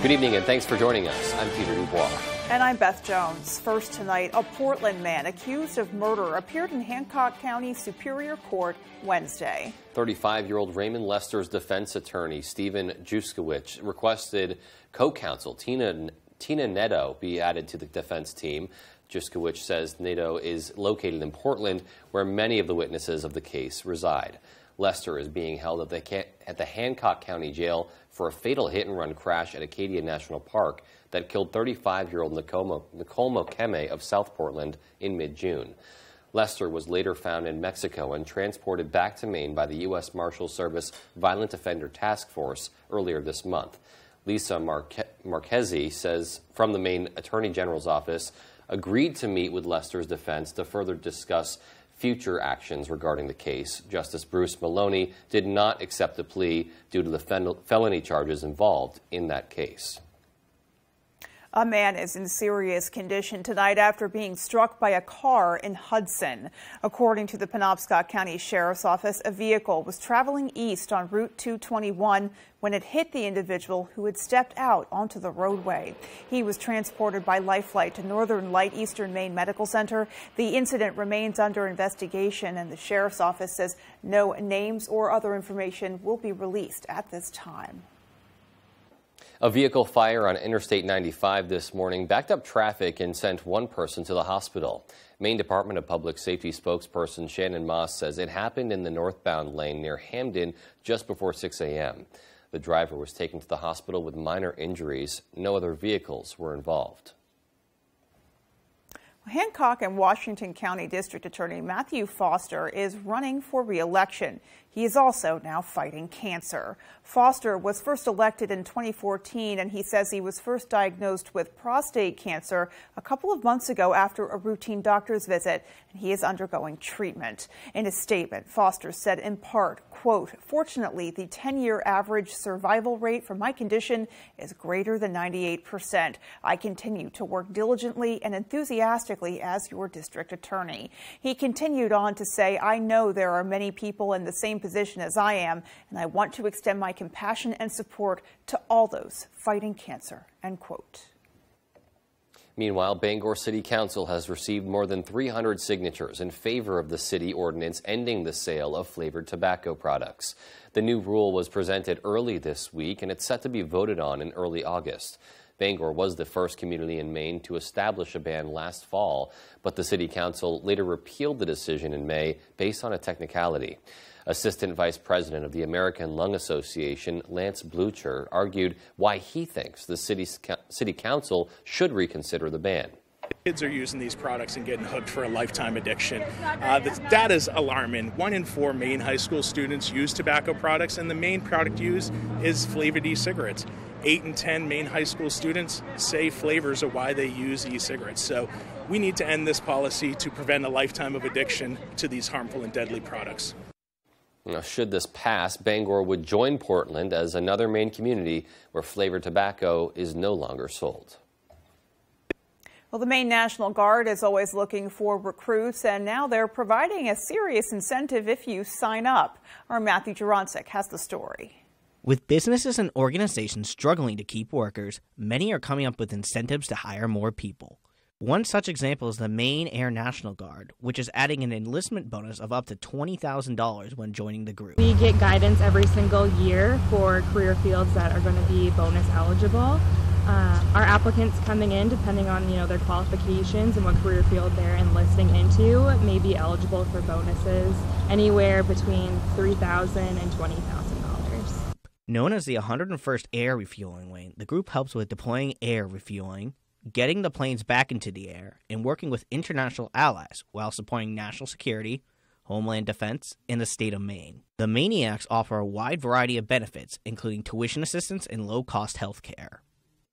Good evening and thanks for joining us. I'm Peter Dubois. And I'm Beth Jones. First tonight, a Portland man accused of murder appeared in Hancock County Superior Court Wednesday. 35-year-old Raymond Lester's defense attorney, Stephen Juskowicz, requested co-counsel Tina Neto be added to the defense team. Juskowicz says Neto is located in Portland, where many of the witnesses of the case reside. Lester is being held at the Hancock County Jail for a fatal hit-and-run crash at Acadia National Park that killed 35-year-old Nicole Mokeme of South Portland in mid-June. Lester was later found in Mexico and transported back to Maine by the U.S. Marshals Service Violent Offender Task Force earlier this month. Lisa Marchese says from the Maine Attorney General's office agreed to meet with Lester's defense to further discuss future actions regarding the case. Justice Bruce Maloney did not accept the plea due to the felony charges involved in that case. A man is in serious condition tonight after being struck by a car in Hudson. According to the Penobscot County Sheriff's Office, a vehicle was traveling east on Route 221 when it hit the individual who had stepped out onto the roadway. He was transported by life flight to Northern Light Eastern Maine Medical Center. The incident remains under investigation, and the Sheriff's Office says no names or other information will be released at this time. A vehicle fire on Interstate 95 this morning backed up traffic and sent one person to the hospital. Maine Department of Public Safety spokesperson Shannon Moss says it happened in the northbound lane near Hamden just before 6 a.m. The driver was taken to the hospital with minor injuries. No other vehicles were involved. Hancock and Washington County District Attorney Matthew Foster is running for re-election. He is also now fighting cancer. Foster was first elected in 2014, and he says he was first diagnosed with prostate cancer a couple of months ago after a routine doctor's visit, and he is undergoing treatment. In a statement, Foster said in part, quote, "Fortunately, the 10-year average survival rate for my condition is greater than 98%. I continue to work diligently and enthusiastically as your district attorney." He continued on to say, "I know there are many people in the same position as I am, and I want to extend my compassion and support to all those fighting cancer," end quote. Meanwhile, Bangor City Council has received more than 300 signatures in favor of the city ordinance ending the sale of flavored tobacco products. The new rule was presented early this week, and it's set to be voted on in early August. Bangor was the first community in Maine to establish a ban last fall, but the City Council later repealed the decision in May based on a technicality. Assistant Vice President of the American Lung Association, Lance Blucher, argued why he thinks the City Council should reconsider the ban. Kids are using these products and getting hooked for a lifetime addiction. The data is alarming. 1 in 4 Maine high school students use tobacco products, and the main product used is flavored e-cigarettes. 8 in 10 Maine high school students say flavors are why they use e-cigarettes. So we need to end this policy to prevent a lifetime of addiction to these harmful and deadly products. Now, should this pass, Bangor would join Portland as another Maine community where flavored tobacco is no longer sold. Well, the Maine National Guard is always looking for recruits, and now they're providing a serious incentive if you sign up. Our Matthew Juronsik has the story. With businesses and organizations struggling to keep workers, many are coming up with incentives to hire more people. One such example is the Maine Air National Guard, which is adding an enlistment bonus of up to $20,000 when joining the group. We get guidance every single year for career fields that are going to be bonus eligible. Our applicants coming in, depending on their qualifications and what career field they're enlisting into, may be eligible for bonuses anywhere between $3,000 and $20,000. Known as the 101st Air Refueling Wing, the group helps with deploying air refueling, getting the planes back into the air, and working with international allies while supporting national security, homeland defense, and the state of Maine. The Maniacs offer a wide variety of benefits, including tuition assistance and low-cost health care.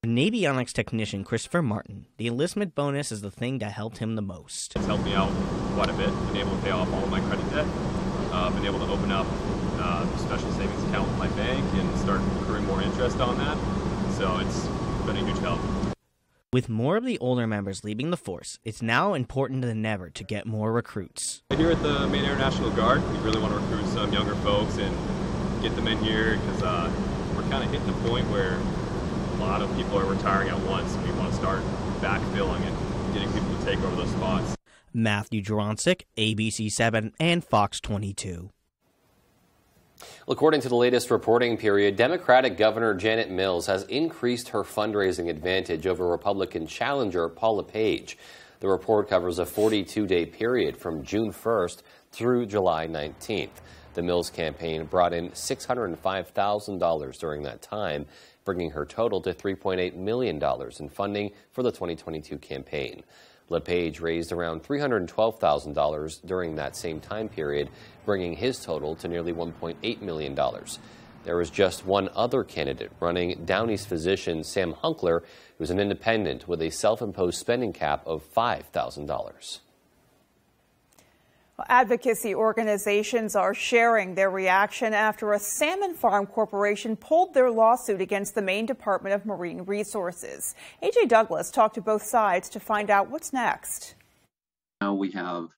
Navionics technician Christopher Martin, the enlistment bonus is the thing that helped him the most. It's helped me out quite a bit, been able to pay off all of my credit debt, been able to open up a special savings account with my bank and start accruing more interest on that, so it's been a huge help. With more of the older members leaving the force, it's now important than ever to get more recruits. Here at the Maine Air National Guard, we really want to recruit some younger folks and get them in here because we're kind of hitting a point where lot of people are retiring at once, and we want to start backfilling and getting people to take over those spots. Matthew Juronsik, ABC7 and Fox 22. According to the latest reporting period, Democratic Governor Janet Mills has increased her fundraising advantage over Republican challenger Paula Page. The report covers a 42-day period from June 1st through July 19th. The Mills campaign brought in $605,000 during that time, bringing her total to $3.8 million in funding for the 2022 campaign. LePage raised around $312,000 during that same time period, bringing his total to nearly $1.8 million. There was just one other candidate running, Downey's physician Sam Hunkler, who is an independent with a self-imposed spending cap of $5,000. Advocacy organizations are sharing their reaction after a salmon farm corporation pulled their lawsuit against the Maine Department of Marine Resources. A.J. Douglas talked to both sides to find out what's next. Now we have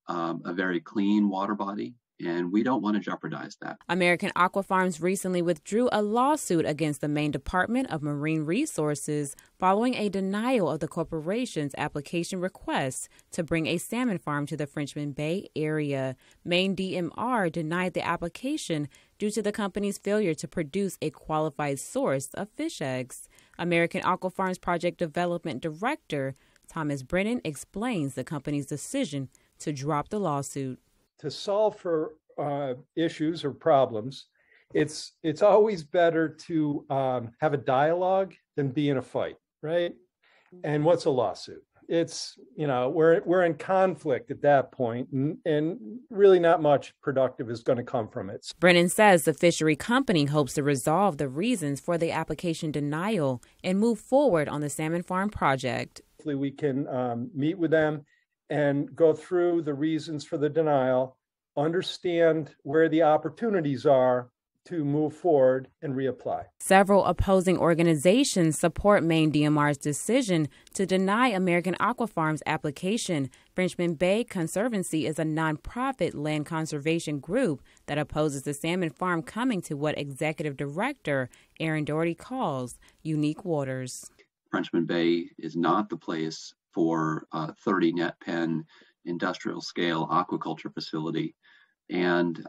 a very clean water body, and we don't want to jeopardize that. American Aquafarms recently withdrew a lawsuit against the Maine Department of Marine Resources following a denial of the corporation's application request to bring a salmon farm to the Frenchman Bay area. Maine DMR denied the application due to the company's failure to produce a qualified source of fish eggs. American Aquafarms Project Development Director Thomas Brennan explains the company's decision to drop the lawsuit. To solve for issues or problems, it's always better to have a dialogue than be in a fight, right? And what's a lawsuit? It's, we're in conflict at that point, and really not much productive is going to come from it. Brennan says the fishery company hopes to resolve the reasons for the application denial and move forward on the salmon farm project. Hopefully we can meet with them and go through the reasons for the denial, understand where the opportunities are to move forward and reapply. Several opposing organizations support Maine DMR's decision to deny American Aquafarms' application. Frenchman Bay Conservancy is a nonprofit land conservation group that opposes the salmon farm coming to what Executive Director Aaron Doherty calls unique waters. Frenchman Bay is not the place for a 30 net pen industrial scale aquaculture facility. And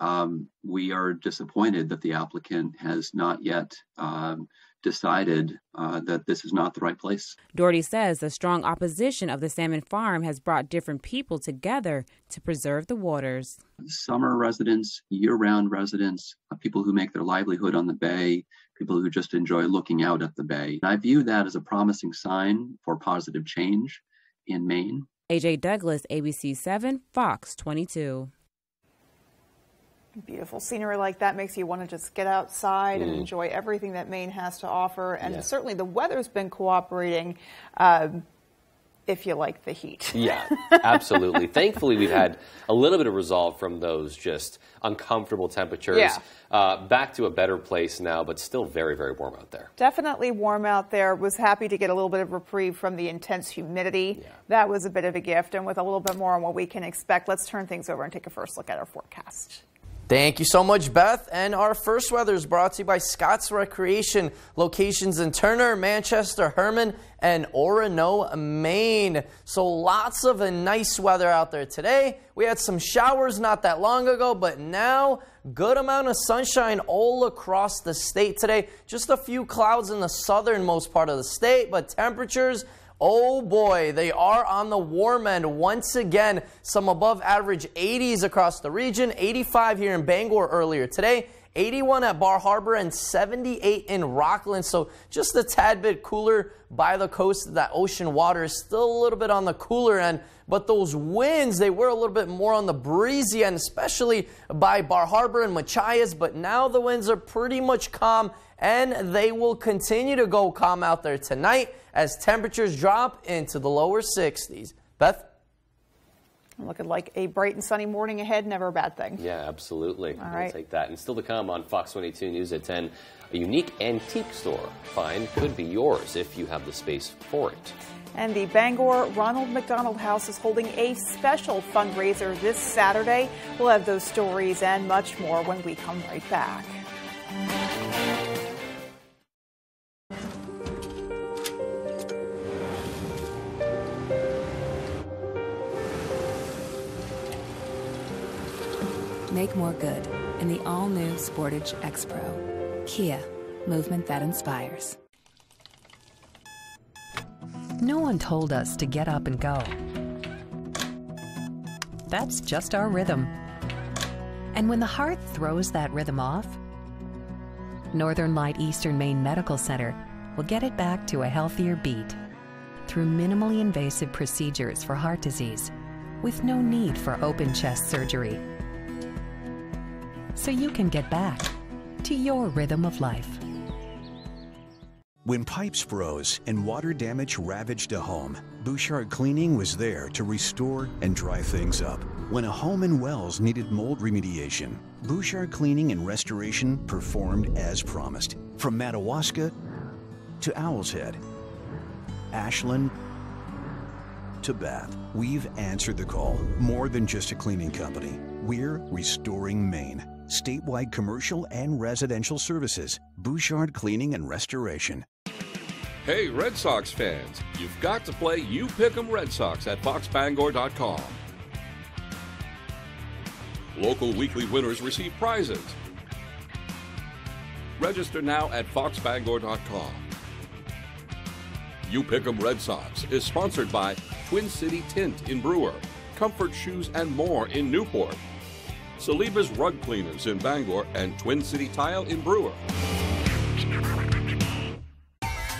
we are disappointed that the applicant has not yet decided that this is not the right place. Doherty says the strong opposition of the salmon farm has brought different people together to preserve the waters. Summer residents, year-round residents, people who make their livelihood on the bay, people who just enjoy looking out at the bay. I view that as a promising sign for positive change in Maine. A.J. Douglas, ABC7, Fox 22. Beautiful scenery like that makes you want to just get outside and enjoy everything that Maine has to offer. And certainly the weather's been cooperating if you like the heat. Yeah, absolutely. Thankfully, we've had a little bit of resolve from those just uncomfortable temperatures. Yeah. Back to a better place now, but still very, very warm out there. Definitely warm out there. Was happy to get a little bit of reprieve from the intense humidity. Yeah. That was a bit of a gift. And with a little bit more on what we can expect, let's turn things over and take a first look at our forecast. Thank you so much, Beth. And our first weather is brought to you by Scott's Recreation, locations in Turner, Manchester, Herman, and Orono, Maine. So lots of nice weather out there today. We had some showers not that long ago, but now good amount of sunshine all across the state today. Just a few clouds in the southernmost part of the state, but temperatures, oh boy, they are on the warm end once again. Some above average 80s across the region, 85 here in Bangor earlier today, 81 at Bar Harbor, and 78 in Rockland. So just a tad bit cooler by the coast. That ocean water is still a little bit on the cooler end, but those winds, they were a little bit more on the breezy end, especially by Bar Harbor and Machias. But now the winds are pretty much calm, and they will continue to go calm out there tonight as temperatures drop into the lower 60s. Beth? Looking like a bright and sunny morning ahead, never a bad thing. Yeah, absolutely. All right. We'll take that. And still to come on Fox 22 News at 10, a unique antique store find could be yours if you have the space for it. And the Bangor Ronald McDonald House is holding a special fundraiser this Saturday. We'll have those stories and much more when we come right back. Make more good in the all-new Sportage X Pro. Kia, movement that inspires. No one told us to get up and go. That's just our rhythm. And when the heart throws that rhythm off, Northern Light Eastern Maine Medical Center will get it back to a healthier beat through minimally invasive procedures for heart disease with no need for open chest surgery. So you can get back to your rhythm of life. When pipes froze and water damage ravaged a home, Bouchard Cleaning was there to restore and dry things up. When a home in Wells needed mold remediation, Bouchard Cleaning and Restoration performed as promised. From Madawaska to Owl's Head, Ashland to Bath, we've answered the call. More than just a cleaning company, we're restoring Maine. Statewide commercial and residential services. Bouchard Cleaning and Restoration. Hey, Red Sox fans, you've got to play You Pick 'em Red Sox at foxbangor.com. Local weekly winners receive prizes. Register now at foxbangor.com. You Pick 'em Red Sox is sponsored by Twin City Tint in Brewer, Comfort Shoes and More in Newport, Saliba's Rug Cleaners in Bangor, and Twin City Tile in Brewer.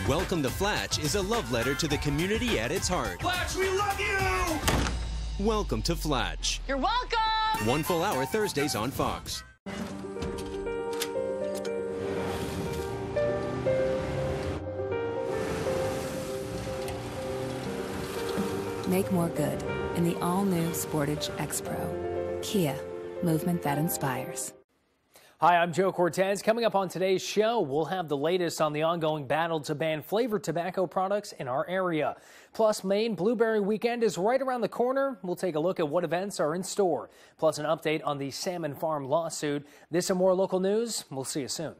Welcome to Flatch is a love letter to the community at its heart. Flatch, we love you! Welcome to Flatch. You're welcome! 1 full hour Thursdays on Fox. Make more good in the all-new Sportage X Pro. Kia, movement that inspires. Hi, I'm Joe Cortez. Coming up on today's show, we'll have the latest on the ongoing battle to ban flavored tobacco products in our area. Plus, Maine Blueberry Weekend is right around the corner. We'll take a look at what events are in store. Plus, an update on the salmon farm lawsuit. This and more local news. We'll see you soon.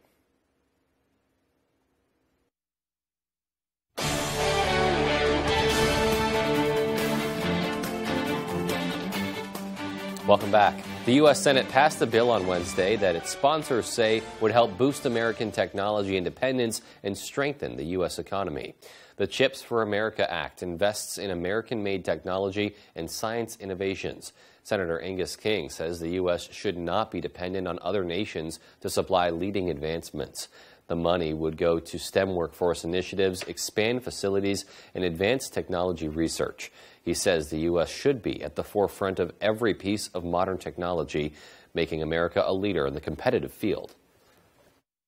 Welcome back. The U.S. Senate passed a bill on Wednesday that its sponsors say would help boost American technology independence and strengthen the U.S. economy. The CHIPS for America Act invests in American-made technology and science innovations. Senator Angus King says the U.S. should not be dependent on other nations to supply leading advancements. The money would go to STEM workforce initiatives, expand facilities, and advance technology research. He says the U.S. should be at the forefront of every piece of modern technology, making America a leader in the competitive field.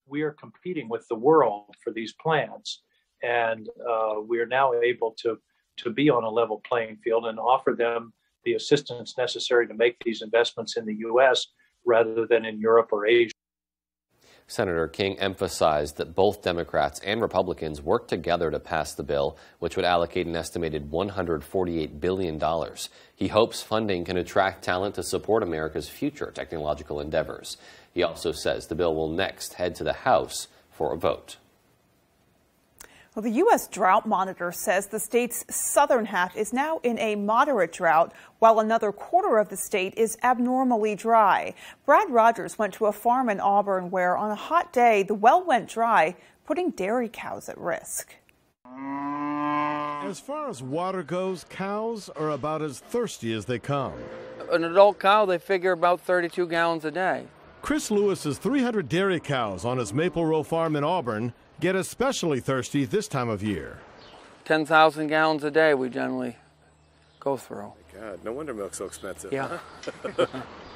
We are competing with the world for these plans, and we are now able to be on a level playing field and offer them the assistance necessary to make these investments in the U.S. rather than in Europe or Asia. Senator King emphasized that both Democrats and Republicans worked together to pass the bill, which would allocate an estimated $148 billion. He hopes funding can attract talent to support America's future technological endeavors. He also says the bill will next head to the House for a vote. Well, the U.S. Drought Monitor says the state's southern half is now in a moderate drought, while another quarter of the state is abnormally dry. Brad Rogers went to a farm in Auburn where, on a hot day, the well went dry, putting dairy cows at risk. As far as water goes, cows are about as thirsty as they come. An adult cow, they figure about 32 gallons a day. Chris Lewis's 300 dairy cows on his Maple Row farm in Auburn get especially thirsty this time of year. 10,000 gallons a day we generally go through. Oh my God, no wonder milk's so expensive. Yeah.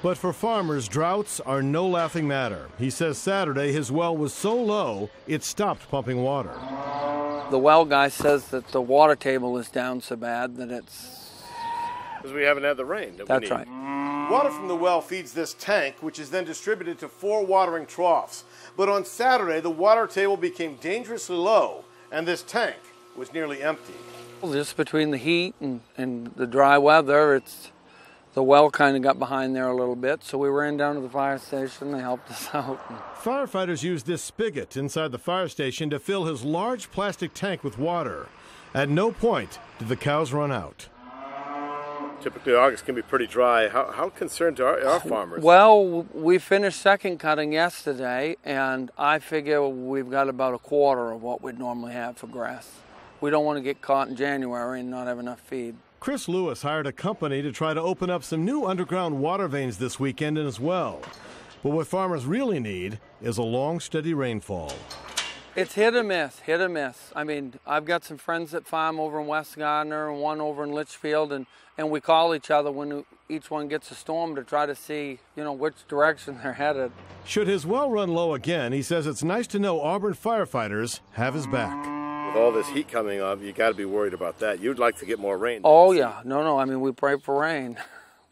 But for farmers, droughts are no laughing matter. He says Saturday his well was so low it stopped pumping water. The well guy says that the water table is down so bad that it's... Because we haven't had the rain that we need. That's right. Water from the well feeds this tank, which is then distributed to 4 watering troughs. But on Saturday, the water table became dangerously low, and this tank was nearly empty. Just between the heat and the dry weather, the well kind of got behind there a little bit, so we ran down to the fire station. They helped us out. Firefighters used this spigot inside the fire station to fill his large plastic tank with water. At no point did the cows run out. Typically, August can be pretty dry. How concerned are our farmers? Well, we finished second cutting yesterday, and I figure we've got about a quarter of what we'd normally have for grass. We don't want to get caught in January and not have enough feed. Chris Lewis hired a company to try to open up some new underground water veins this weekend as well. But what farmers really need is a long, steady rainfall. It's hit or miss, hit or miss. I mean, I've got some friends that farm over in West Gardner and one over in Litchfield, and we call each other when each one gets a storm to try to see, which direction they're headed. Should his well run low again, he says it's nice to know Auburn firefighters have his back. With all this heat coming up, you got to be worried about that. You'd like to get more rain. Oh, yeah. No. I mean, we pray for rain.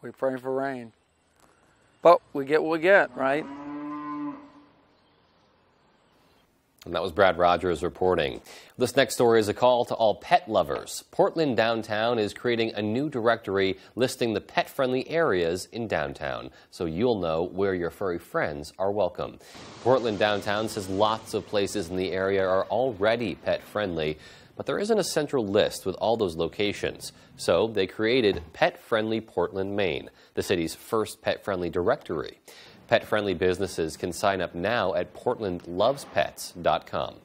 We pray for rain. But we get what we get, right? And that was Brad Rogers reporting. This next story is a call to all pet lovers. Portland Downtown is creating a new directory listing the pet-friendly areas in downtown, so you'll know where your furry friends are welcome. Portland Downtown says lots of places in the area are already pet-friendly, but there isn't a central list with all those locations. So they created Pet-Friendly Portland, Maine, the city's first pet-friendly directory. Pet-friendly businesses can sign up now at portlandlovespets.com.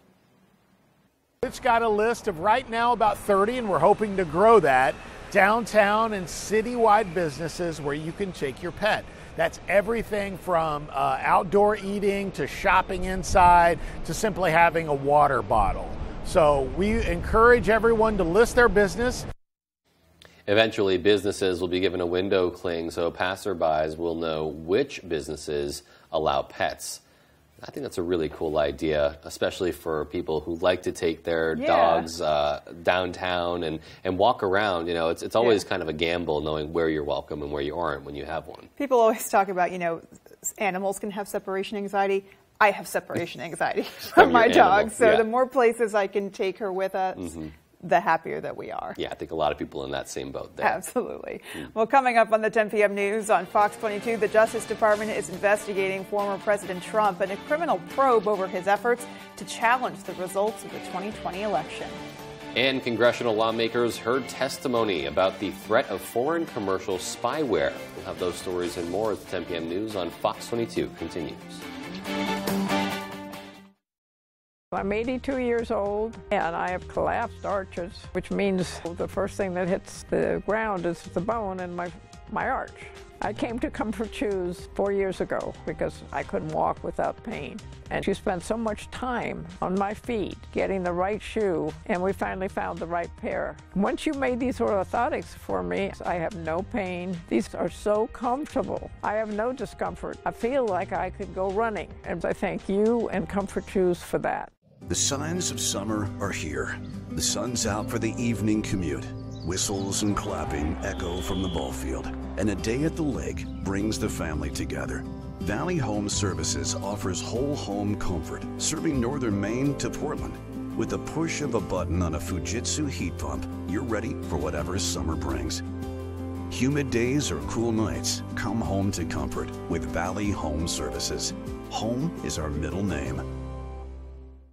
It's got a list of right now about 30, and we're hoping to grow that, downtown and citywide businesses where you can take your pet. That's everything from outdoor eating to shopping inside to simply having a water bottle. So we encourage everyone to list their business. Eventually, businesses will be given a window cling so passerbys will know which businesses allow pets. I think that's a really cool idea, especially for people who like to take their dogs downtown and walk around. It's always kind of a gamble knowing where you're welcome and where you aren't when you have one. People always talk about, animals can have separation anxiety. I have separation anxiety from my dog. So the more places I can take her with us, the happier that we are. Yeah, I think a lot of people in that same boat there. Absolutely. Well, coming up on the 10 p.m. news on Fox 22, the Justice Department is investigating former President Trump in a criminal probe over his efforts to challenge the results of the 2020 election. And congressional lawmakers heard testimony about the threat of foreign commercial spyware. We'll have those stories and more as the 10 p.m. news on Fox 22 continues. I'm 82 years old and I have collapsed arches, which means the first thing that hits the ground is the bone in my arch. I came to Comfort Shoes 4 years ago because I couldn't walk without pain. And she spent so much time on my feet getting the right shoe, and we finally found the right pair. Once you made these orthotics for me, I have no pain. These are so comfortable. I have no discomfort. I feel like I could go running, and I thank you and Comfort Shoes for that. The signs of summer are here. The sun's out for the evening commute. Whistles and clapping echo from the ball field, and a day at the lake brings the family together. Valley Home Services offers whole home comfort, serving northern Maine to Portland. With the push of a button on a Fujitsu heat pump, you're ready for whatever summer brings. Humid days or cool nights, come home to comfort with Valley Home Services. Home is our middle name.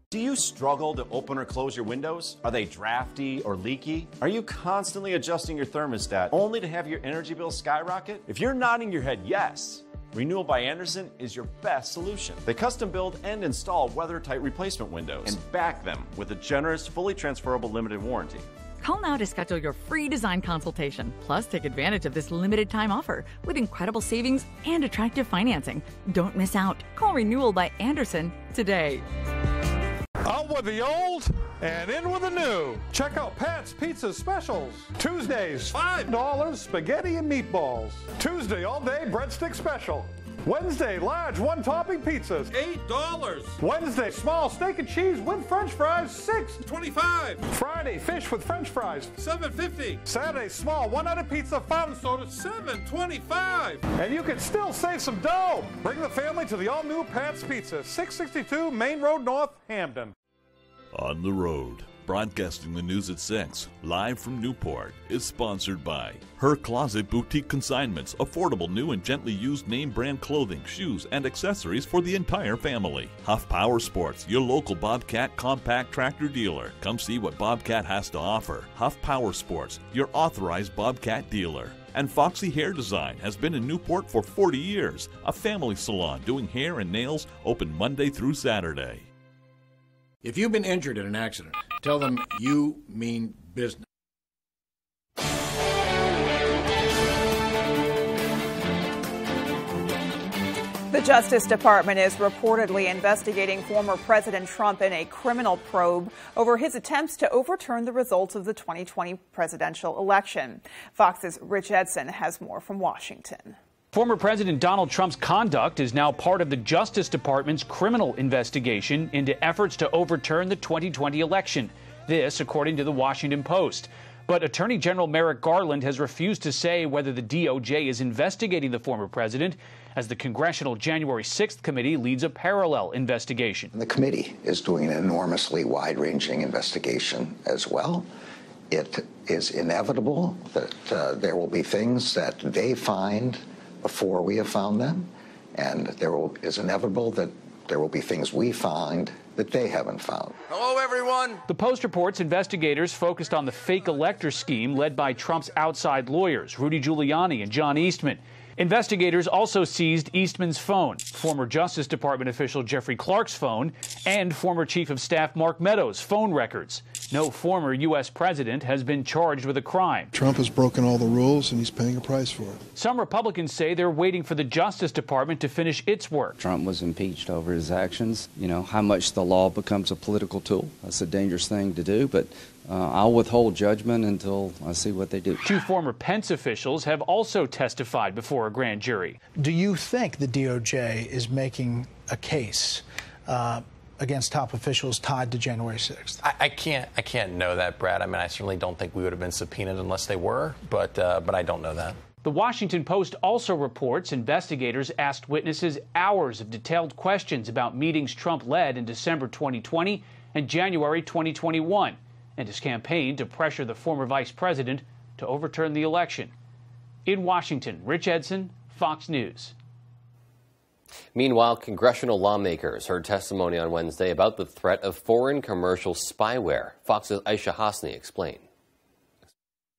Do you struggle to open or close your windows? Are they drafty or leaky? Are you constantly adjusting your thermostat only to have your energy bill skyrocket? If you're nodding your head yes, Renewal by Andersen is your best solution. They custom build and install weather-tight replacement windows and back them with a generous, fully transferable limited warranty. Call now to schedule your free design consultation. Plus, take advantage of this limited time offer with incredible savings and attractive financing. Don't miss out. Call Renewal by Andersen today. Out with the old and in with the new. Check out Pat's Pizza Specials. Tuesdays, $5 spaghetti and meatballs. Tuesday, all-day breadstick special. Wednesday, large one-topping pizzas, $8. Wednesday, small steak and cheese with French fries, $6.25. Friday, fish with French fries, $7.50. Saturday, small one-item pizza, fountain soda, $7.25. And you can still save some dough. Bring the family to the all-new Pat's Pizza, 662 Main Road North, Hamden. On the road, Broadcasting the news at 6, live from Newport, is sponsored by Her Closet Boutique Consignments, affordable new and gently used name brand clothing, shoes, and accessories for the entire family. Huff Power Sports, your local Bobcat compact tractor dealer. Come see what Bobcat has to offer. Huff Power Sports, your authorized Bobcat dealer. And Foxy Hair Design has been in Newport for 40 years, a family salon doing hair and nails, open Monday through Saturday. If you've been injured in an accident, tell them you mean business. The Justice Department is reportedly investigating former President Trump in a criminal probe over his attempts to overturn the results of the 2020 presidential election. Fox's Rich Edson has more from Washington. Former President Donald Trump's conduct is now part of the Justice Department's criminal investigation into efforts to overturn the 2020 election. This, according to the Washington Post. But Attorney General Merrick Garland has refused to say whether the DOJ is investigating the former president, as the Congressional January 6th committee leads a parallel investigation. The committee is doing an enormously wide-ranging investigation as well. It is inevitable that there will be things that they find before we have found them, and is inevitable that there will be things we find that they haven't found. Hello, everyone. The Post reports investigators focused on the fake elector scheme led by Trump's outside lawyers, Rudy Giuliani and John Eastman. Investigators also seized Eastman's phone, former Justice Department official Jeffrey Clark's phone, and former Chief of Staff Mark Meadows' phone records. No former U.S. president has been charged with a crime. Trump has broken all the rules, and he's paying a price for it. Some Republicans say they're waiting for the Justice Department to finish its work. Trump was impeached over his actions. You know, how much the law becomes a political tool. That's a dangerous thing to do, but I'll withhold judgment until I see what they do. Two former Pence officials have also testified before a grand jury. Do you think the DOJ is making a case against top officials tied to January 6th? I can't know that, Brad. I mean, I certainly don't think we would have been subpoenaed unless they were, but I don't know that. The Washington Post also reports investigators asked witnesses hours of detailed questions about meetings Trump led in December 2020 and January 2021. And his campaign to pressure the former vice president to overturn the election. In Washington, Rich Edson, Fox News. Meanwhile, congressional lawmakers heard testimony on Wednesday about the threat of foreign commercial spyware. Fox's Aisha Hasni explained.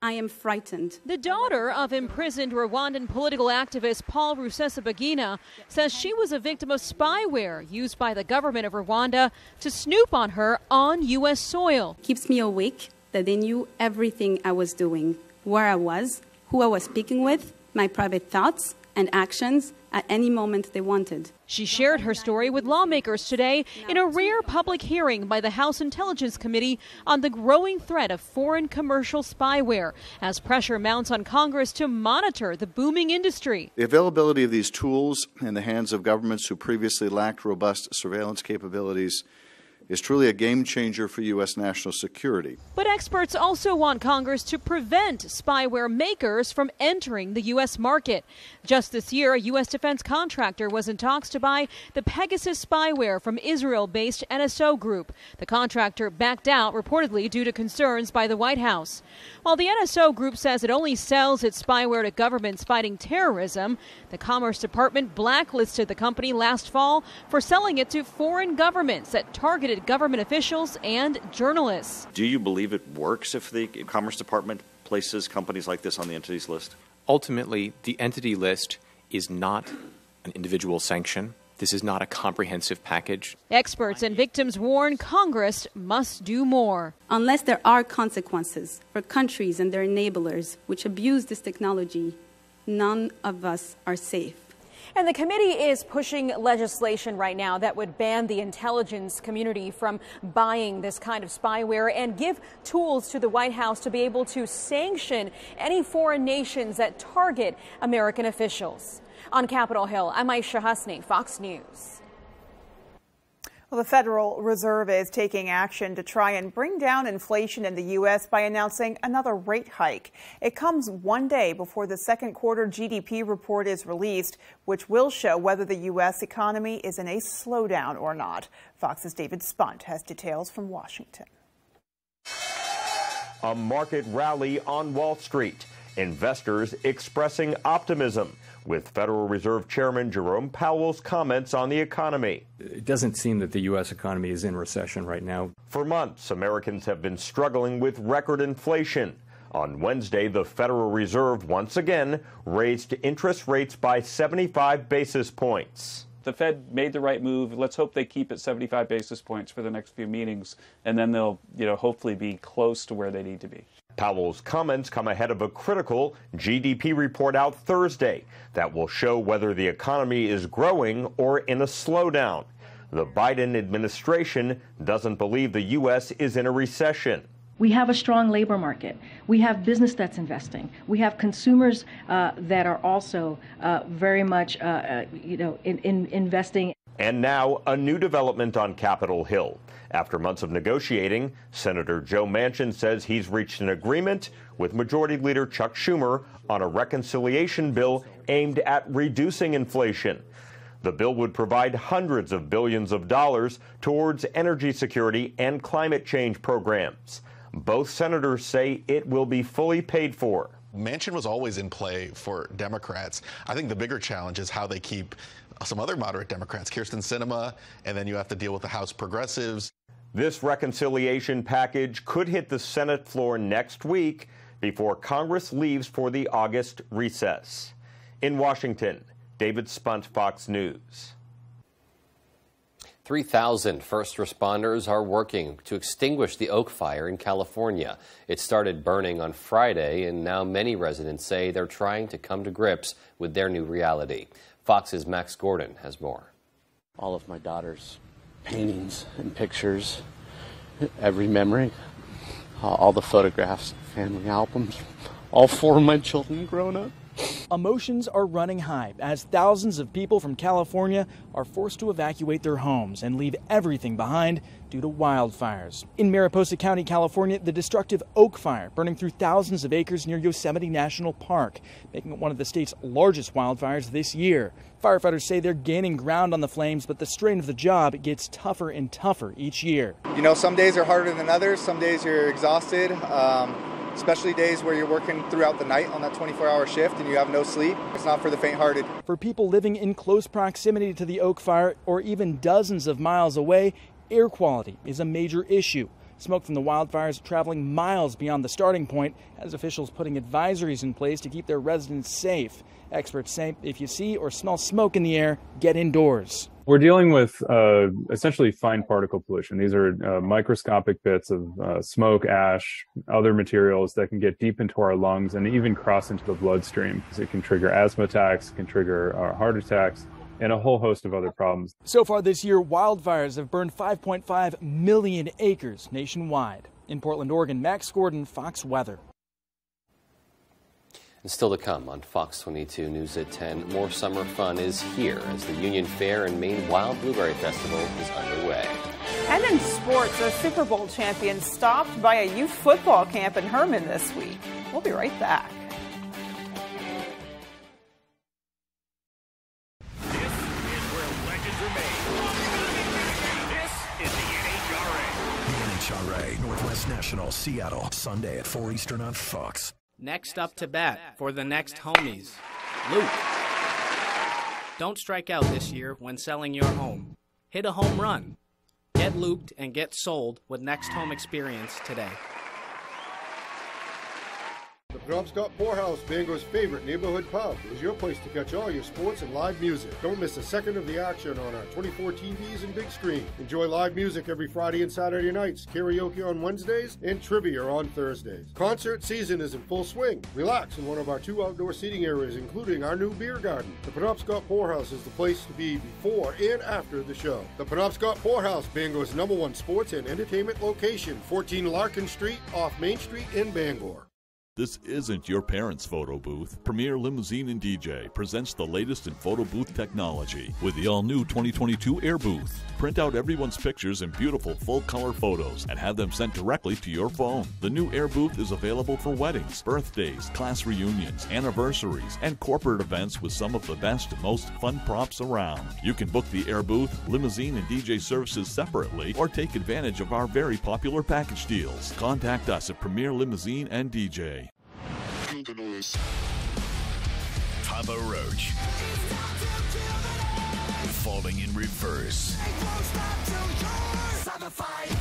I am frightened. The daughter of imprisoned Rwandan political activist Paul Rusesabagina says she was a victim of spyware used by the government of Rwanda to snoop on her on U.S. soil. Keeps me awake that they knew everything I was doing, where I was, who I was speaking with, my private thoughts and actions at any moment they wanted. She shared her story with lawmakers today in a rare public hearing by the House Intelligence Committee on the growing threat of foreign commercial spyware as pressure mounts on Congress to monitor the booming industry. The availability of these tools in the hands of governments who previously lacked robust surveillance capabilities is truly a game changer for U.S. national security. But experts also want Congress to prevent spyware makers from entering the U.S. market. Just this year, a U.S. defense contractor was in talks to buy the Pegasus spyware from Israel-based NSO Group. The contractor backed out, reportedly due to concerns by the White House. While the NSO Group says it only sells its spyware to governments fighting terrorism, the Commerce Department blacklisted the company last fall for selling it to foreign governments that targeted government officials and journalists. Do you believe it works if the Commerce Department places companies like this on the entities list? Ultimately, the entity list is not an individual sanction. This is not a comprehensive package. Experts and victims warn Congress must do more. Unless there are consequences for countries and their enablers which abuse this technology, none of us are safe. And the committee is pushing legislation right now that would ban the intelligence community from buying this kind of spyware and give tools to the White House to be able to sanction any foreign nations that target American officials. On Capitol Hill, I'm Aisha Hasni, Fox News. Well, the Federal Reserve is taking action to try and bring down inflation in the U.S. by announcing another rate hike. It comes one day before the second quarter GDP report is released, which will show whether the U.S. economy is in a slowdown or not. Fox's David Spunt has details from Washington. A market rally on Wall Street. Investors expressing optimism, with Federal Reserve Chairman Jerome Powell's comments on the economy. It doesn't seem that the U.S. economy is in recession right now. For months, Americans have been struggling with record inflation. On Wednesday, the Federal Reserve once again raised interest rates by 75 basis points. The Fed made the right move. Let's hope they keep it 75 basis points for the next few meetings, and then they'll, hopefully be close to where they need to be. Powell's comments come ahead of a critical GDP report out Thursday that will show whether the economy is growing or in a slowdown. The Biden administration doesn't believe the U.S. is in a recession. We have a strong labor market. We have business that's investing. We have consumers that are also very much, investing. And now a new development on Capitol Hill. After months of negotiating, Senator Joe Manchin says he's reached an agreement with Majority Leader Chuck Schumer on a reconciliation bill aimed at reducing inflation. The bill would provide hundreds of billions of dollars towards energy security and climate change programs. Both senators say it will be fully paid for. Manchin was always in play for Democrats. I think the bigger challenge is how they keep some other moderate Democrats, Kyrsten Sinema, and then you have to deal with the House progressives. This reconciliation package could hit the Senate floor next week before Congress leaves for the August recess. In Washington, David Spunt, Fox News. 3,000 first responders are working to extinguish the Oak Fire in California. It started burning on Friday, and now many residents say they're trying to come to grips with their new reality. Fox's Max Gordon has more. All of my daughter's paintings and pictures, every memory, all the photographs, family albums, all 4 of my children grown up. Emotions are running high as thousands of people from California are forced to evacuate their homes and leave everything behind due to wildfires. In Mariposa County, California, the destructive Oak Fire burning through thousands of acres near Yosemite National Park, making it one of the state's largest wildfires this year. Firefighters say they're gaining ground on the flames, but the strain of the job gets tougher and tougher each year. Some days are harder than others. Some days you're exhausted. Especially days where you're working throughout the night on that 24-hour shift and you have no sleep. It's not for the faint-hearted. For people living in close proximity to the Oak Fire or even dozens of miles away, air quality is a major issue. Smoke from the wildfires traveling miles beyond the starting point has officials putting advisories in place to keep their residents safe. Experts say if you see or smell smoke in the air, get indoors. We're dealing with essentially fine particle pollution. These are microscopic bits of smoke, ash, other materials that can get deep into our lungs and even cross into the bloodstream. So it can trigger asthma attacks, can trigger heart attacks, and a whole host of other problems. So far this year, wildfires have burned 5.5 million acres nationwide. In Portland, Oregon, Max Gordon, Fox Weather. And still to come on Fox 22 News at 10, more summer fun is here as the Union Fair and Maine Wild Blueberry Festival is underway. And in sports, a Super Bowl champion stopped by a youth football camp in Herman this week. We'll be right back. This is where legends are made. This is the NHRA. The NHRA, Northwest National, Seattle, Sunday at 4 Eastern on Fox. Next up to bat for the next homies, Luke. Don't strike out this year when selling your home. Hit a home run. Get looped and get sold with Next Home Experience today. The Penobscot Poorhouse, Bangor's favorite neighborhood pub, is your place to catch all your sports and live music. Don't miss a second of the action on our 24 TVs and big screen. Enjoy live music every Friday and Saturday nights, karaoke on Wednesdays, and trivia on Thursdays. Concert season is in full swing. Relax in one of our 2 outdoor seating areas, including our new beer garden. The Penobscot Poorhouse is the place to be before and after the show. The Penobscot Poorhouse, Bangor's #1 sports and entertainment location, 14 Larkin Street off Main Street in Bangor. This isn't your parents' photo booth. Premier Limousine and DJ presents the latest in photo booth technology with the all-new 2022 Air Booth. Print out everyone's pictures in beautiful full-color photos and have them sent directly to your phone. The new Air Booth is available for weddings, birthdays, class reunions, anniversaries, and corporate events with some of the best and most fun props around. You can book the Air Booth, limousine, and DJ services separately or take advantage of our very popular package deals. Contact us at Premier Limousine and DJ. Papa Roach. Falling in reverse.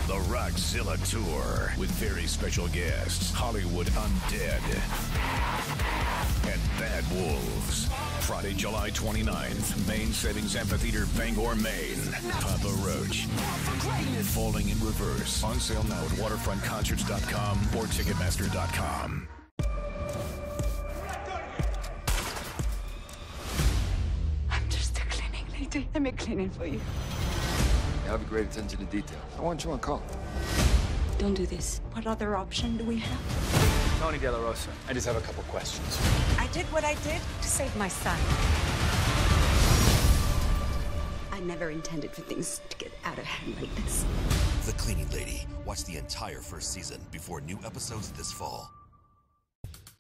The Rockzilla Tour with very special guests, Hollywood Undead and Bad Wolves. Friday, July 29th, Main Savings Amphitheater, Bangor, Maine. Papa Roach. Falling in reverse. On sale now at waterfrontconcerts.com or ticketmaster.com. I'm a cleaning for you. I have a great attention to detail. I want you on call. Don't do this. What other option do we have? Tony De La Rosa. I just have a couple questions. I did what I did to save my son. I never intended for things to get out of hand like this. The Cleaning Lady. Watch the entire first season before new episodes this fall.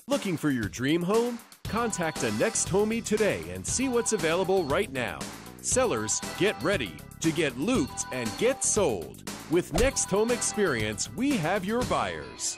Looking for your dream home? Contact a Next Homie today and see what's available right now. Sellers, get ready to get looped and get sold. With Next Home Experience, we have your buyers.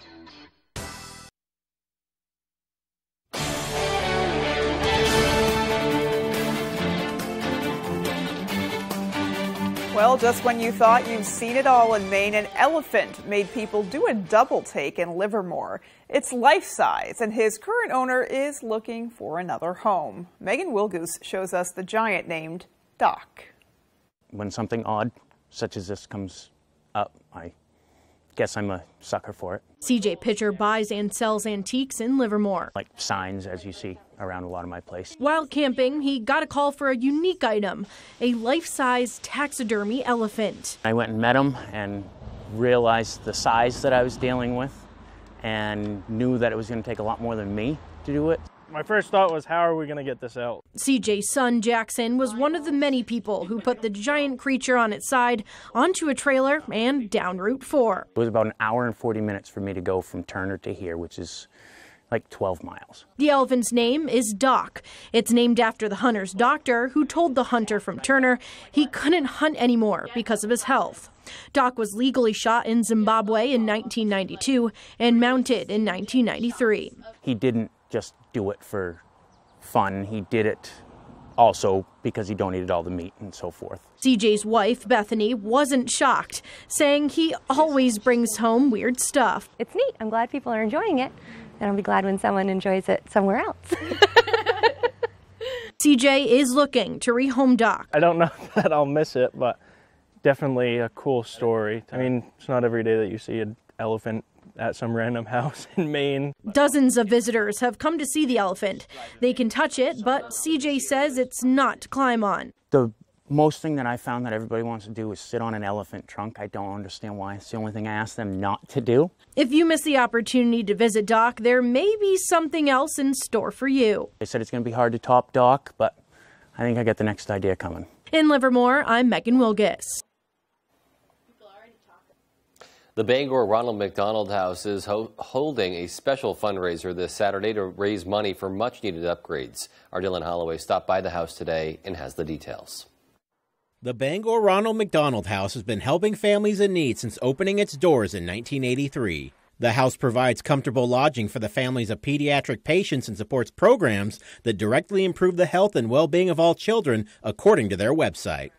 Well, just when you thought you've seen it all in Maine, an elephant made people do a double take in Livermore. It's life-size, and his current owner is looking for another home. Megan Wilgoose shows us the giant named Doc. When something odd such as this comes up, I guess I'm a sucker for it. CJ Pitcher buys and sells antiques in Livermore. Like signs, as you see around a lot of my place. While camping, he got a call for a unique item, a life-size taxidermy elephant. I went and met him and realized the size that I was dealing with and knew that it was going to take a lot more than me to do it. My first thought was, how are we going to get this out? CJ's son, Jackson, was one of the many people who put the giant creature on its side onto a trailer and down Route 4. It was about an hour and 40 minutes for me to go from Turner to here, which is like 12 miles. The elephant's name is Doc. It's named after the hunter's doctor who told the hunter from Turner he couldn't hunt anymore because of his health. Doc was legally shot in Zimbabwe in 1992 and mounted in 1993. He didn't just do it for fun. He did it also because he donated all the meat and so forth. CJ's wife, Bethany, wasn't shocked, saying he always brings home weird stuff. It's neat. I'm glad people are enjoying it, and I'll be glad when someone enjoys it somewhere else. CJ is looking to rehome Doc. I don't know that I'll miss it, but definitely a cool story. I mean, it's not every day that you see an elephant at some random house in Maine. Dozens of visitors have come to see the elephant. They can touch it, but CJ says it's not to climb on. The most thing that I found that everybody wants to do is sit on an elephant trunk. I don't understand why. It's the only thing I ask them not to do. If you miss the opportunity to visit Doc, there may be something else in store for you. They said it's going to be hard to top Doc, but I think I got the next idea coming. In Livermore, I'm Megan Wilgis. The Bangor Ronald McDonald House is holding a special fundraiser this Saturday to raise money for much-needed upgrades. Our Dylan Holloway stopped by the house today and has the details. The Bangor Ronald McDonald House has been helping families in need since opening its doors in 1983. The house provides comfortable lodging for the families of pediatric patients and supports programs that directly improve the health and well-being of all children, according to their website.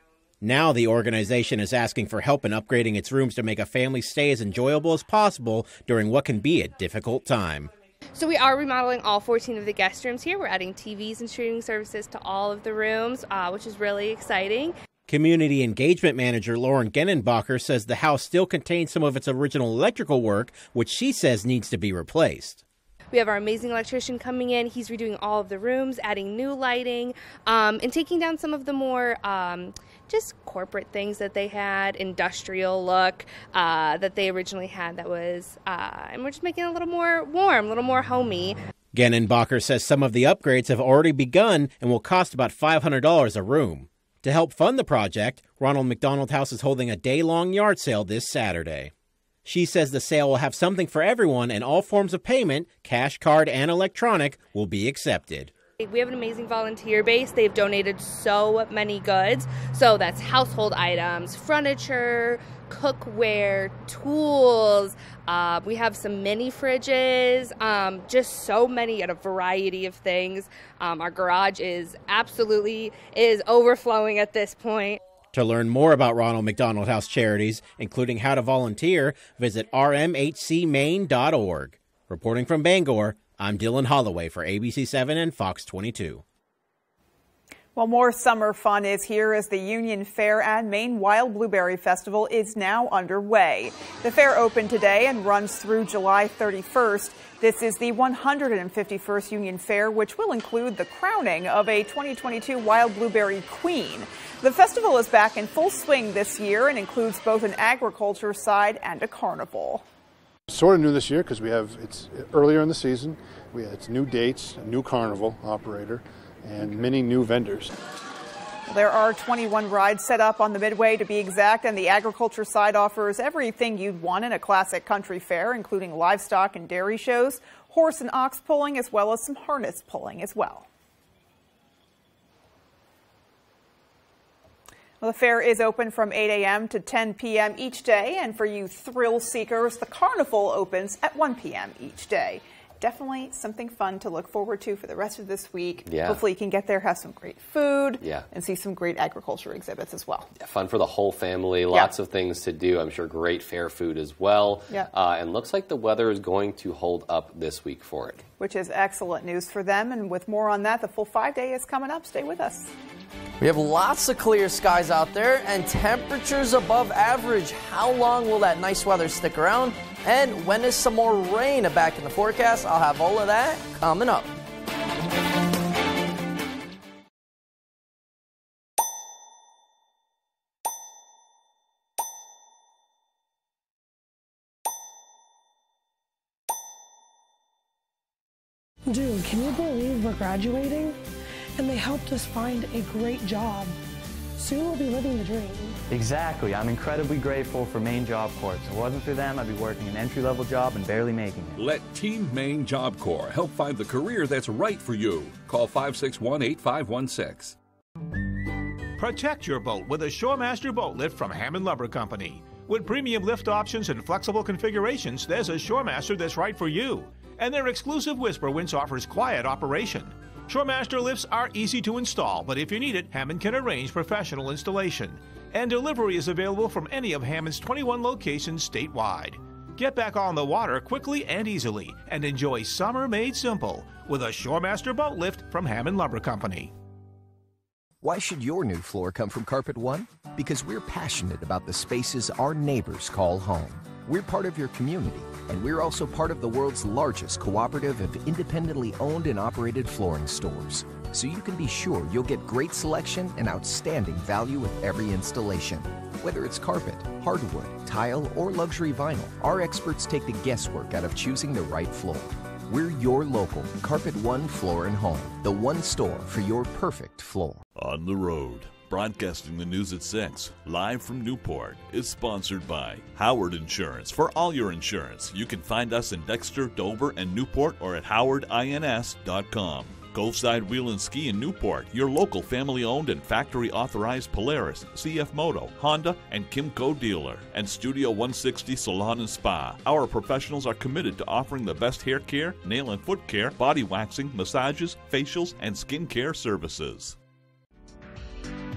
Now the organization is asking for help in upgrading its rooms to make a family stay as enjoyable as possible during what can be a difficult time. So we are remodeling all 14 of the guest rooms here. We're adding TVs and streaming services to all of the rooms, which is really exciting. Community Engagement Manager Lauren Genenbacher says the house still contains some of its original electrical work, which she says needs to be replaced. We have our amazing electrician coming in. He's redoing all of the rooms, adding new lighting, and taking down some of the more just corporate things that they had, industrial look that they originally had that was, and we're just making it a little more warm, a little more homey. Genenbacher says some of the upgrades have already begun and will cost about $500 a room. To help fund the project, Ronald McDonald House is holding a day-long yard sale this Saturday. She says the sale will have something for everyone and all forms of payment, cash, card, and electronic, will be accepted. We have an amazing volunteer base. They've donated so many goods. So that's household items, furniture, cookware, tools. We have some mini fridges, just so many and a variety of things. Our garage is overflowing at this point. To learn more about Ronald McDonald House charities, including how to volunteer, visit rmhcmaine.org. Reporting from Bangor, I'm Dylan Holloway for ABC7 and Fox 22. Well, more summer fun is here as the Union Fair and Maine Wild Blueberry Festival is now underway. The fair opened today and runs through July 31st. This is the 151st Union Fair, which will include the crowning of a 2022 Wild Blueberry Queen. The festival is back in full swing this year and includes both an agriculture side and a carnival. Sort of new this year because it's earlier in the season. It's new dates, a new carnival operator, and many new vendors. There are 21 rides set up on the Midway to be exact, and the agriculture side offers everything you'd want in a classic country fair, including livestock and dairy shows, horse and ox pulling, as well as some harness pulling as well. Well, the fair is open from 8 a.m. to 10 p.m. each day, and for you thrill seekers, the carnival opens at 1 p.m. each day. Definitely something fun to look forward to for the rest of this week. Yeah. Hopefully you can get there, have some great food, yeah, and see some great agriculture exhibits as well. Yeah, fun for the whole family, lots of things to do. I'm sure great fair food as well. Yeah. And looks like the weather is going to hold up this week for it. Which is excellent news for them. And with more on that, the full 5-day is coming up. Stay with us. We have lots of clear skies out there and temperatures above average. How long will that nice weather stick around? And when is some more rain back in the forecast? I'll have all of that coming up. Dude, can you believe we're graduating? And they helped us find a great job. Soon we'll be living the dream. Exactly. I'm incredibly grateful for Maine Job Corps. If it wasn't for them, I'd be working an entry-level job and barely making it. Let Team Maine Job Corps help find the career that's right for you. Call 561-8516. Protect your boat with a Shoremaster boat lift from Hammond Lumber Company. With premium lift options and flexible configurations, there's a Shoremaster that's right for you. And their exclusive Whisper winch offers quiet operation. Shoremaster lifts are easy to install, but if you need it, Hammond can arrange professional installation. And delivery is available from any of Hammond's 21 locations statewide. Get back on the water quickly and easily and enjoy summer made simple with a Shoremaster boat lift from Hammond Lumber Company. Why should your new floor come from Carpet One? Because we're passionate about the spaces our neighbors call home. We're part of your community, and we're also part of the world's largest cooperative of independently owned and operated flooring stores. So you can be sure you'll get great selection and outstanding value with every installation. Whether it's carpet, hardwood, tile, or luxury vinyl, our experts take the guesswork out of choosing the right floor. We're your local Carpet One Floor and Home, the one store for your perfect floor. On the road, broadcasting the news at 6, live from Newport, is sponsored by Howard Insurance. For all your insurance, you can find us in Dexter, Dover, and Newport or at howardins.com. Gulfside Wheel and Ski in Newport, your local family-owned and factory-authorized Polaris, CF Moto, Honda, and Kimco dealer. And Studio 160 Salon and Spa. Our professionals are committed to offering the best hair care, nail and foot care, body waxing, massages, facials, and skin care services.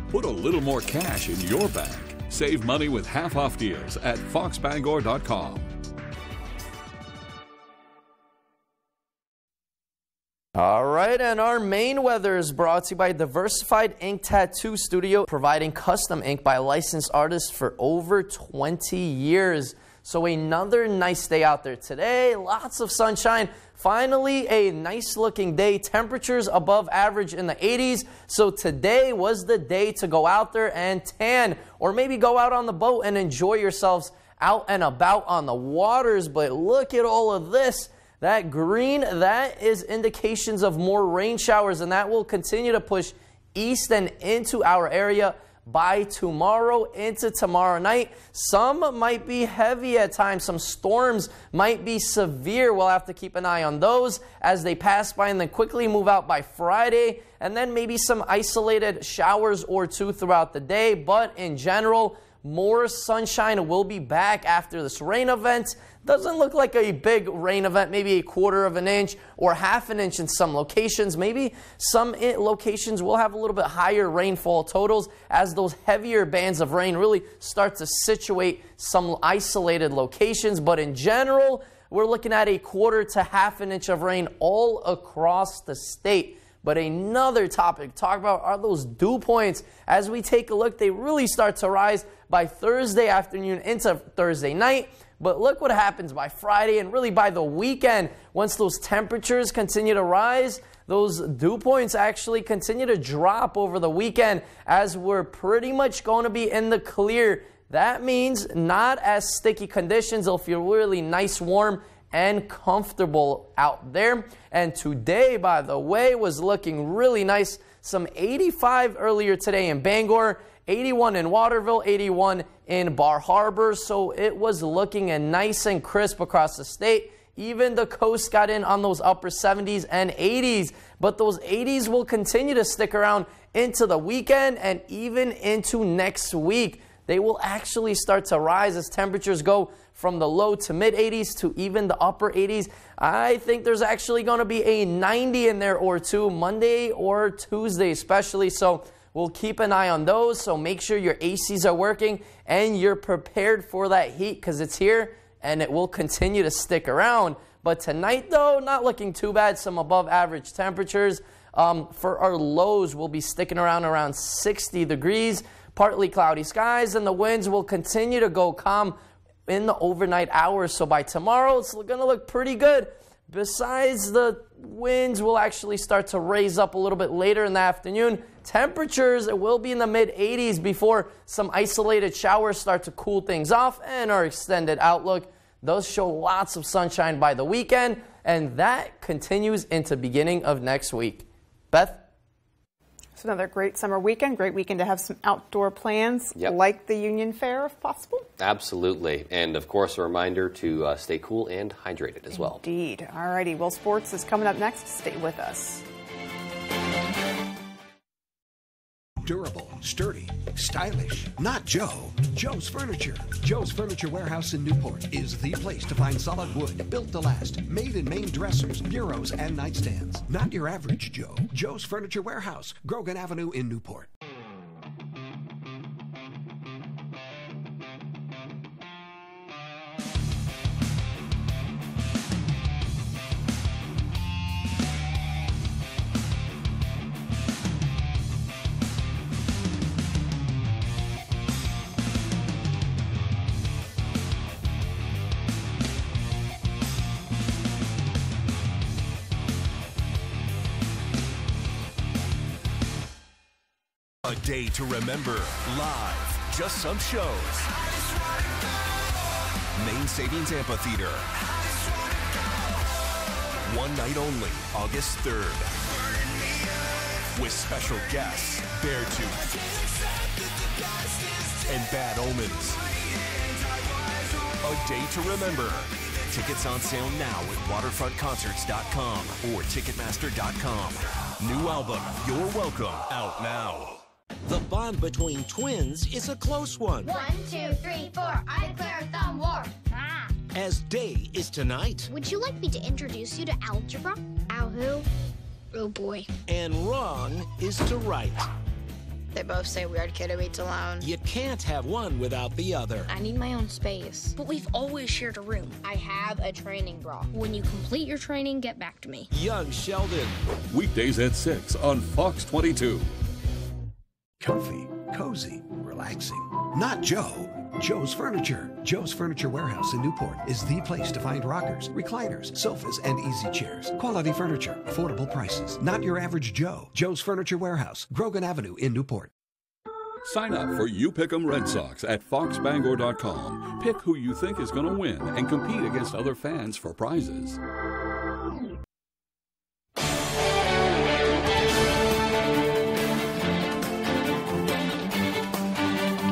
Put a little more cash in your bank. Save money with half-off deals at foxbangor.com. All right, and our Maine weather is brought to you by Diversified Ink Tattoo Studio, providing custom ink by licensed artists for over 20 years. So another nice day out there today. Lots of sunshine. Finally, a nice looking day. Temperatures above average in the 80s. So today was the day to go out there and tan, or maybe go out on the boat and enjoy yourselves out and about on the waters. But look at all of this. That green, that is indications of more rain showers, and that will continue to push east and into our area by tomorrow into tomorrow night. Some might be heavy at times. Some storms might be severe. We'll have to keep an eye on those as they pass by and then quickly move out by Friday. And then maybe some isolated showers or two throughout the day. But in general, more sunshine will be back after this rain event. Doesn't look like a big rain event, maybe 1/4 of an inch or 1/2 inch in some locations. Maybe some locations will have a little bit higher rainfall totals as those heavier bands of rain really start to situate some isolated locations. But in general, we're looking at 1/4 to 1/2 inch of rain all across the state. But another topic to talk about are those dew points. As we take a look, they really start to rise by Thursday afternoon into Thursday night. But look what happens by Friday and really by the weekend. Once those temperatures continue to rise, those dew points actually continue to drop over the weekend as we're pretty much going to be in the clear. That means not as sticky conditions. It'll feel really nice, warm, and comfortable out there. And today, by the way, was looking really nice. Some 85 earlier today in Bangor, 81 in Waterville, 81 in Bar Harbor. So it was looking nice and crisp across the state. Even the coast got in on those upper 70s and 80s. But those 80s will continue to stick around into the weekend and even into next week. They will actually start to rise as temperatures go from the low to mid 80s to even the upper 80s. I think there's actually going to be a 90 in there or two Monday or Tuesday especially. So we'll keep an eye on those. So make sure your ACs are working and you're prepared for that heat because it's here and it will continue to stick around. But tonight, though, not looking too bad. Some above average temperatures. For our lows, we'll be sticking around 60 degrees. Partly cloudy skies, and the winds will continue to go calm in the overnight hours. So by tomorrow, it's going to look pretty good. Besides, the winds will actually start to raise up a little bit later in the afternoon. Temperatures will be in the mid 80s before some isolated showers start to cool things off, and our extended outlook does show lots of sunshine by the weekend, and that continues into beginning of next week. Beth? It's another great summer weekend. Great weekend to have some outdoor plans, like the Union Fair, if possible. Absolutely. And, of course, a reminder to stay cool and hydrated as well. Indeed. All righty. Well, sports is coming up next. Stay with us. Durable, sturdy, stylish. Not Joe. Joe's Furniture. Joe's Furniture Warehouse in Newport is the place to find solid wood, built to last, made in Maine dressers, bureaus, and nightstands. Not your average Joe. Joe's Furniture Warehouse, Grogan Avenue in Newport. A day to remember. Live. Just some shows. Maine Savings Amphitheater. One night only, August 3rd. With special guests, Beartooth and Bad Omens. A day to remember. Tickets on sale now at waterfrontconcerts.com or ticketmaster.com. New album, You're Welcome, out now. The bond between twins is a close one. 1, 2, 3, 4. I declare a thumb war. Ah. As day is tonight. Would you like me to introduce you to algebra? Al who? Oh boy. And wrong is to right. They both say weird kid who eats alone. You can't have one without the other. I need my own space. But we've always shared a room. I have a training bra. When you complete your training, get back to me. Young Sheldon. Weekdays at 6 on Fox 22. Comfy, cozy, relaxing. Not Joe. Joe's Furniture. Joe's Furniture Warehouse in Newport is the place to find rockers, recliners, sofas, and easy chairs. Quality furniture, affordable prices. Not your average Joe. Joe's Furniture Warehouse, Grogan Avenue in Newport. Sign up for You Pick 'em Red Sox at foxbangor.com. Pick who you think is going to win and compete against other fans for prizes.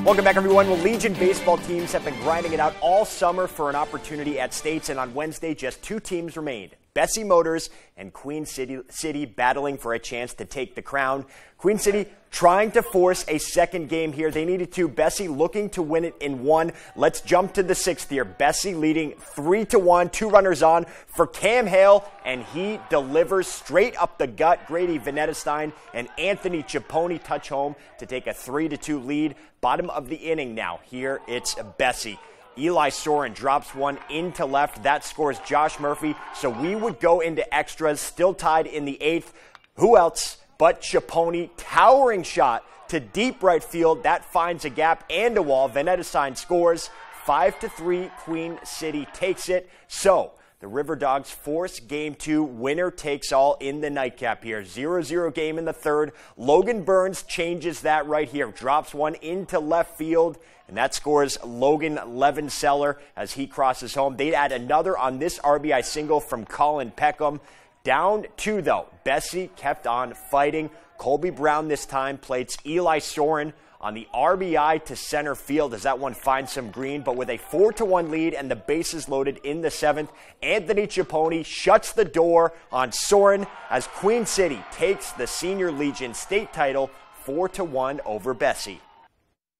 Welcome back, everyone. Well, Legion baseball teams have been grinding it out all summer for an opportunity at states, and on Wednesday, just 2 teams remained. Bessie Motors and Queen City battling for a chance to take the crown. Queen City trying to force a second game here. They needed to. Bessie looking to win it in 1. Let's jump to the 6th here. Bessie leading 3-1, 2 runners on for Cam Hale, and he delivers straight up the gut. Grady Venetestein and Anthony Ciappone touch home to take a 3-2 lead. Bottom of the inning now. Here it's Bessie. Eli Soren drops one into left. That scores Josh Murphy. So we would go into extras, still tied in the 8th. Who else but Ciappone? Towering shot to deep right field. That finds a gap and a wall. Venetestein scores. 5-3. Queen City takes it. So the River Dogs force Game 2. Winner takes all in the nightcap here. 0-0 game in the 3rd. Logan Burns changes that right here. Drops one into left field. And that scores Logan Levenseller as he crosses home. They'd add another on this RBI single from Colin Peckham. Down 2, though. Bessie kept on fighting. Colby Brown this time plates Eli Soren on the RBI to center field as that one finds some green. But with a 4-1 lead and the bases loaded in the 7th, Anthony Ciappone shuts the door on Soren as Queen City takes the Senior Legion state title 4-1 over Bessie.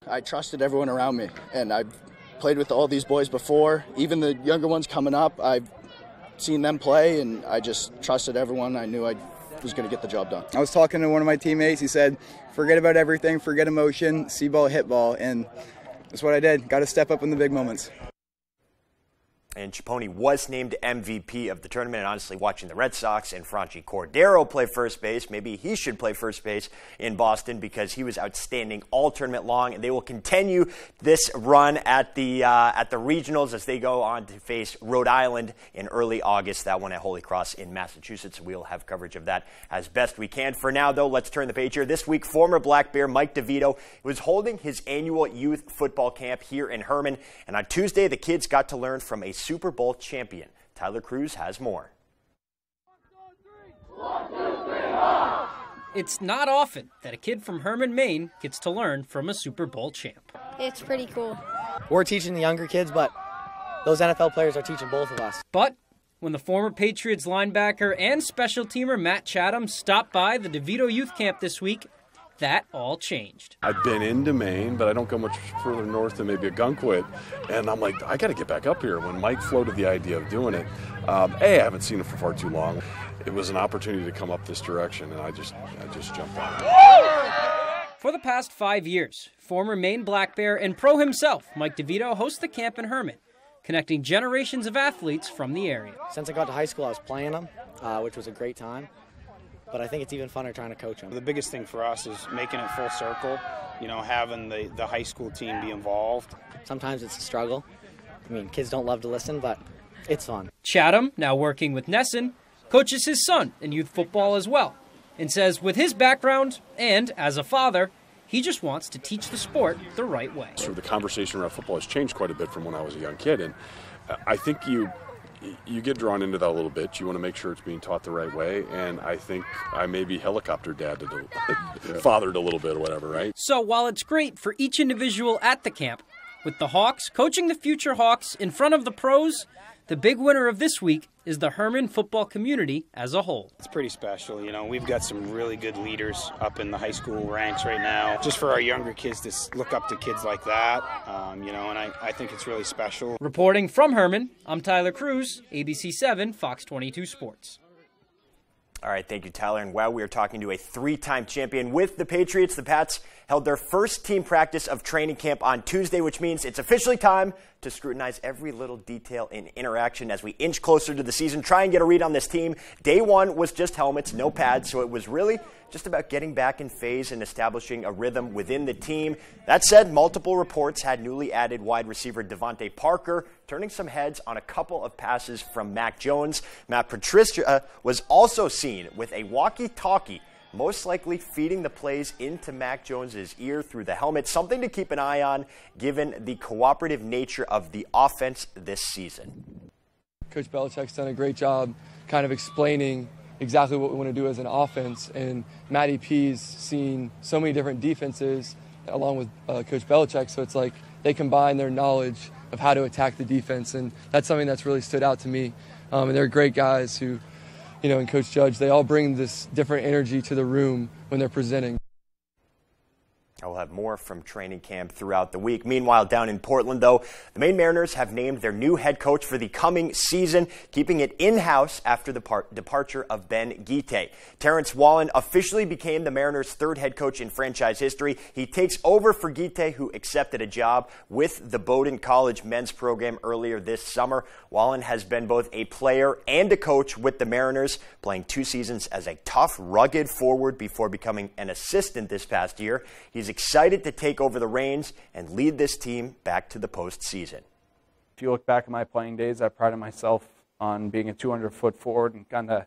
I trusted everyone around me, and I've played with all these boys before. Even the younger ones coming up, I've seen them play, and I just trusted everyone. I knew I was going to get the job done. I was talking to one of my teammates. He said, forget about everything, forget emotion, see ball, hit ball, and that's what I did. Got to step up in the big moments. And Ciappone was named MVP of the tournament. And honestly, watching the Red Sox and Franchi Cordero play first base, maybe he should play first base in Boston because he was outstanding all tournament long. And they will continue this run at the regionals as they go on to face Rhode Island in early August. That one at Holy Cross in Massachusetts. We'll have coverage of that as best we can. For now, though, let's turn the page here. This week, former Black Bear Mike DeVito was holding his annual youth football camp here in Herman. And on Tuesday, the kids got to learn from a Super Bowl champion. Tyler Cruz has more. It's not often that a kid from Herman, Maine gets to learn from a Super Bowl champ. It's pretty cool. We're teaching the younger kids, but those NFL players are teaching both of us. But when the former Patriots linebacker and special teamer Matt Chatham stopped by the DeVito Youth Camp this week, that all changed. I've been into Maine, but I don't go much further north than maybe a Gunkwit. And I'm like, I got to get back up here. When Mike floated the idea of doing it, I haven't seen it for far too long. It was an opportunity to come up this direction, and I just jumped on it. For the past 5 years, former Maine Black Bear and pro himself, Mike DeVito, hosts the camp in Herman, connecting generations of athletes from the area. Since I got to high school, I was playing them, which was a great time. But I think it's even funner trying to coach them. The biggest thing for us is making it full circle, having the high school team be involved. Sometimes it's a struggle. I mean, kids don't love to listen, but it's fun. Chatham, now working with Nesson, coaches his son in youth football as well, and says with his background and as a father, he just wants to teach the sport the right way. So the conversation around football has changed quite a bit from when I was a young kid, and I think you get drawn into that a little bit. You want to make sure it's being taught the right way, and I think I maybe helicopter fathered a little bit or whatever, right? So while it's great for each individual at the camp, with the Hawks coaching the future Hawks in front of the pros, the big winner of this week is the Herman football community as a whole. It's pretty special. We've got some really good leaders up in the high school ranks right now. Just for our younger kids to look up to kids like that, and I think it's really special. Reporting from Herman, I'm Tyler Cruz, ABC 7, Fox 22 Sports. All right, thank you, Tyler. And while we are talking to a 3-time champion with the Patriots, the Pats held their first team practice of training camp on Tuesday, which means it's officially time to scrutinize every little detail and interaction as we inch closer to the season, try and get a read on this team. Day one was just helmets, no pads, so it was really just about getting back in phase and establishing a rhythm within the team. That said, multiple reports had newly added wide receiver Devontae Parker turning some heads on a couple of passes from Mac Jones. Matt Patricia was also seen with a walkie-talkie, most likely feeding the plays into Mac Jones's ear through the helmet, something to keep an eye on given the cooperative nature of the offense this season. Coach Belichick's done a great job kind of explaining exactly what we want to do as an offense, and Matty P's seen so many different defenses along with Coach Belichick, so it's like they combine their knowledge of how to attack the defense, and that's something that's really stood out to me. And they're great guys who, you know, and Coach Judge, they all bring this different energy to the room when they're presenting. I will have more from training camp throughout the week. Meanwhile, down in Portland, though, the Maine Mariners have named their new head coach for the coming season, keeping it in-house after the departure of Ben Guite. Terrence Wallen officially became the Mariners' third head coach in franchise history. He takes over for Guite, who accepted a job with the Bowdoin College men's program earlier this summer. Wallen has been both a player and a coach with the Mariners, playing 2 seasons as a tough, rugged forward before becoming an assistant this past year. He's excited to take over the reins and lead this team back to the postseason. If you look back at my playing days, I prided myself on being a 200-foot forward and kind of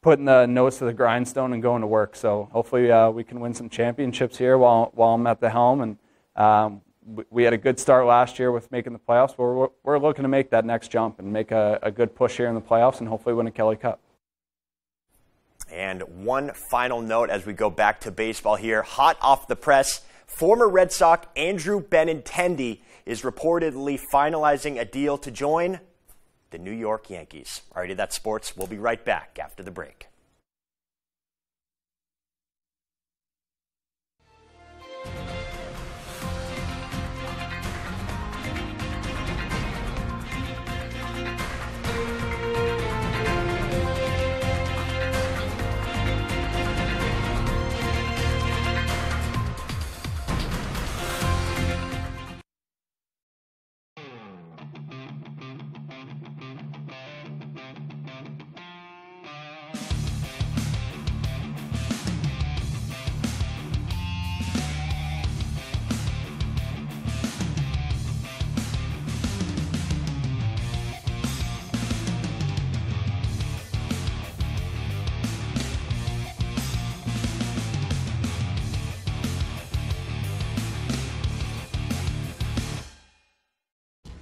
putting the nose to the grindstone and going to work. So hopefully we can win some championships here while I'm at the helm. And we had a good start last year with making the playoffs, but we're looking to make that next jump and make a good push here in the playoffs and hopefully win a Kelly Cup. And one final note as we go back to baseball here, hot off the press, former Red Sox Andrew Benintendi is reportedly finalizing a deal to join the New York Yankees. All righty, that's sports. We'll be right back after the break.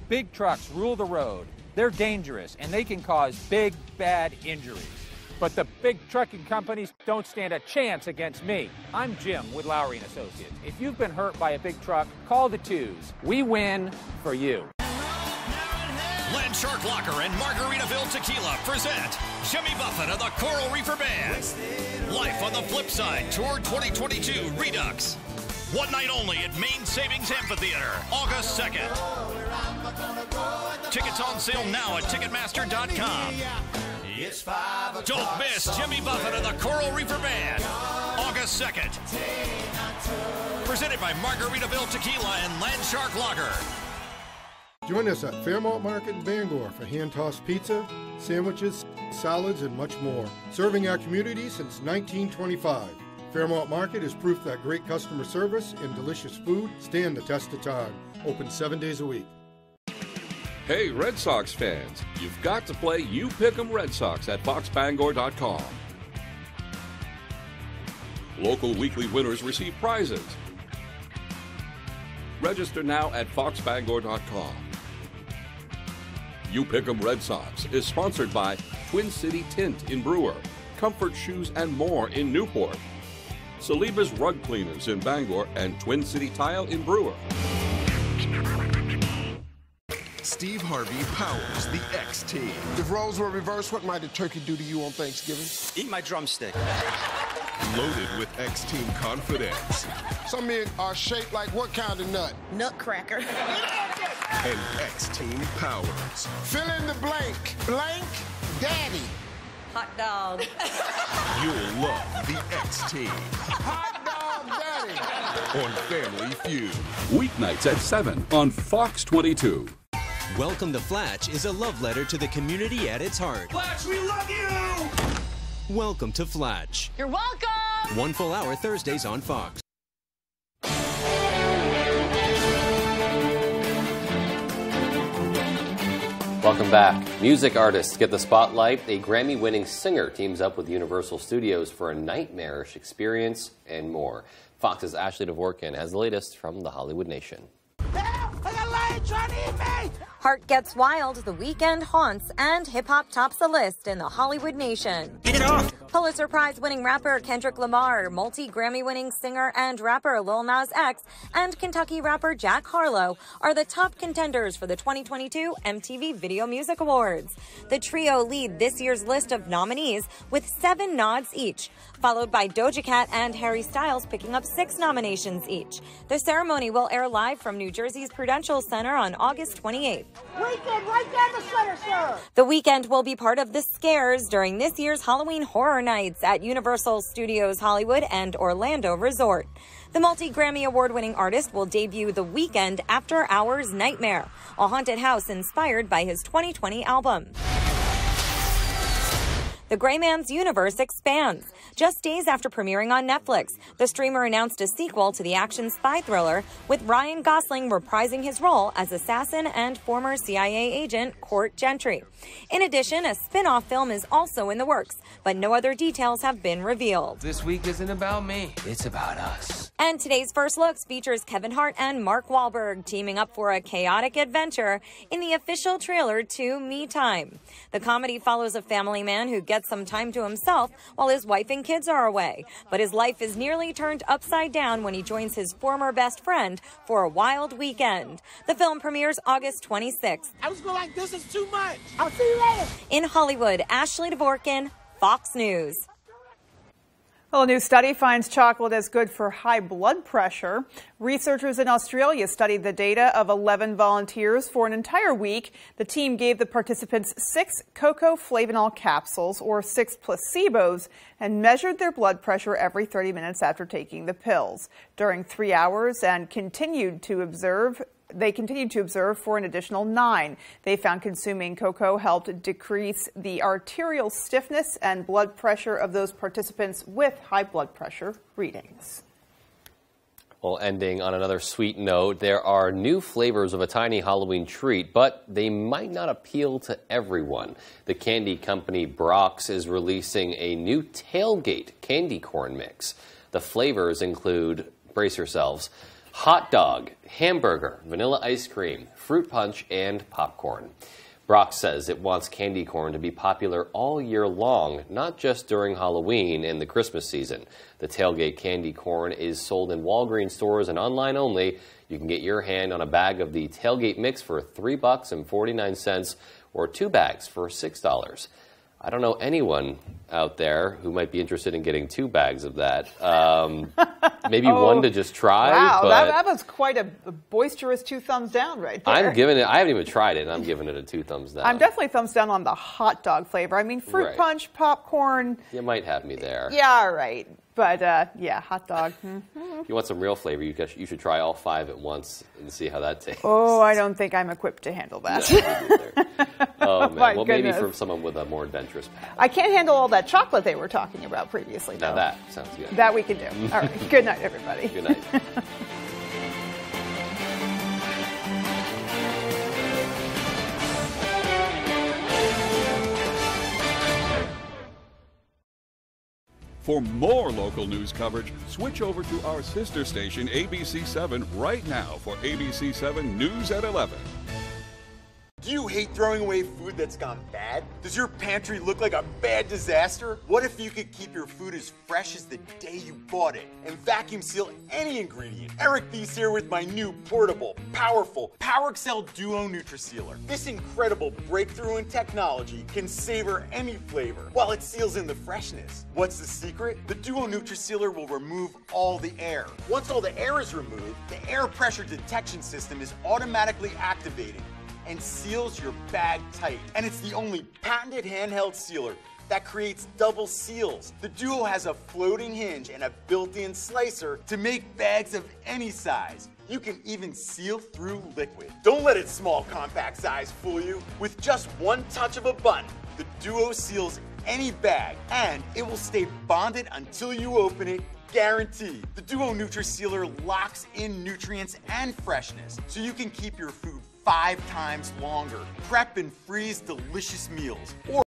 Big trucks rule the road. They're dangerous, and they can cause big, bad injuries. But the big trucking companies don't stand a chance against me. I'm Jim with Lowry & Associates. If you've been hurt by a big truck, call the twos. We win for you. Land Shark Locker and Margaritaville Tequila present Jimmy Buffett of the Coral Reefer Band. Life on the Flip Side Tour 2022 Redux. One night only at Maine Savings Amphitheater, August 2nd. Tickets on sale now at Ticketmaster.com. Don't miss Jimmy Buffett and the Coral Reefer Band, August 2nd. Presented by Margaritaville Tequila and Land Shark Lager. Join us at Fairmont Market in Bangor for hand-tossed pizza, sandwiches, salads, and much more. Serving our community since 1925. Fairmont Market is proof that great customer service and delicious food stand the test of time. Open 7 days a week. Hey, Red Sox fans, you've got to play You Pick 'em Red Sox at foxbangor.com. Local weekly winners receive prizes. Register now at foxbangor.com. You Pick 'em Red Sox is sponsored by Twin City Tint in Brewer, Comfort Shoes and More in Newport, Saliba's Rug Cleaners in Bangor, and Twin City Tile in Brewer. Steve Harvey powers the X Team. If roles were reversed, what might a turkey do to you on Thanksgiving? Eat my drumstick. Loaded with X Team confidence. Some men are shaped like what kind of nut? Nutcracker. And X Team powers. Fill in the blank. Blank Daddy. hot dog. You'll love the X Team. Hot dog daddy. On Family Feud. Weeknights at 7 on Fox 22. Welcome to Flatch is a love letter to the community at its heart. Flatch, we love you! Welcome to Flatch. You're welcome! 1 full hour Thursdays on Fox. Welcome back. Music artists get the spotlight. A Grammy-winning singer teams up with Universal Studios for a nightmarish experience and more. Fox's Ashley Dvorkin has the latest from the Hollywood Nation. Heart Gets Wild, The Weeknd haunts, and hip-hop tops the list in the Hollywood Nation. Get it off! Pulitzer Prize-winning rapper Kendrick Lamar, multi-Grammy-winning singer and rapper Lil Nas X, and Kentucky rapper Jack Harlow are the top contenders for the 2022 MTV Video Music Awards. The trio lead this year's list of nominees with 7 nods each, followed by Doja Cat and Harry Styles picking up 6 nominations each. The ceremony will air live from New Jersey's Prudential Center on August 28th. Weeknd, right down the center, sir! The Weeknd will be part of the scares during this year's Halloween Horror Nights at Universal Studios Hollywood and Orlando Resort. The multi-Grammy award-winning artist will debut The Weeknd After Hours Nightmare, a haunted house inspired by his 2020 album. The Gray Man's universe expands. Just days after premiering on Netflix, the streamer announced a sequel to the action spy thriller, with Ryan Gosling reprising his role as assassin and former CIA agent Court Gentry. In addition, a spin-off film is also in the works, but no other details have been revealed. This week isn't about me, it's about us. And today's First Looks features Kevin Hart and Mark Wahlberg teaming up for a chaotic adventure in the official trailer to Me Time. The comedy follows a family man who gets some time to himself while his wife and kids are away. But his life is nearly turned upside down when he joins his former best friend for a wild weekend. The film premieres August 26th. I was going like, this is too much. I'll see you later. In Hollywood, Ashley Dvorkin, Fox News. Well, a new study finds chocolate is good for high blood pressure. Researchers in Australia studied the data of 11 volunteers for an entire week. The team gave the participants 6 cocoa flavanol capsules, or 6 placebos, and measured their blood pressure every 30 minutes after taking the pills during 3 hours, and continued to observe for an additional 9. They found consuming cocoa helped decrease the arterial stiffness and blood pressure of those participants with high blood pressure readings. Well, ending on another sweet note, there are new flavors of a tiny Halloween treat, but they might not appeal to everyone. The candy company Brock's is releasing a new tailgate candy corn mix. The flavors include, brace yourselves, hot dog, hamburger, vanilla ice cream, fruit punch, and popcorn. Brock says it wants candy corn to be popular all year long, not just during Halloween and the Christmas season. The tailgate candy corn is sold in Walgreens stores and online only. You can get your hand on a bag of the tailgate mix for $3.49 or 2 bags for $6. I don't know anyone out there who might be interested in getting 2 bags of that. Maybe one to just try. Wow, but that was quite a boisterous 2 thumbs down right there. I'm giving it. I haven't even tried it, and I'm giving it a 2 thumbs down. I'm definitely thumbs down on the hot dog flavor. I mean, fruit punch, popcorn. You might have me there. Yeah, all right. But, yeah, hot dog. If you want some real flavor, you should try all 5 at once and see how that tastes. Oh, I don't think I'm equipped to handle that. Oh, man. Well, goodness. maybe for someone with a more adventurous palate. I can't handle all that chocolate they were talking about previously, though. Now that sounds good. That we can do. All right. Good night, everybody. Good night. For more local news coverage, switch over to our sister station, ABC7, right now for ABC7 News at 11. Do you hate throwing away food that's gone bad? Does your pantry look like a bad disaster? What if you could keep your food as fresh as the day you bought it and vacuum seal any ingredient? Eric Beast here with my new portable, powerful PowerXL Duo NutriSealer. This incredible breakthrough in technology can savor any flavor while it seals in the freshness. What's the secret? The Duo NutriSealer will remove all the air. Once all the air is removed, the air pressure detection system is automatically activated and seals your bag tight. And it's the only patented handheld sealer that creates double seals. The Duo has a floating hinge and a built-in slicer to make bags of any size. You can even seal through liquid. Don't let its small, compact size fool you. With just one touch of a button, the Duo seals any bag, and it will stay bonded until you open it, guaranteed. The Duo Nutri-Sealer locks in nutrients and freshness, so you can keep your food 5 times longer. Prep and freeze delicious meals, or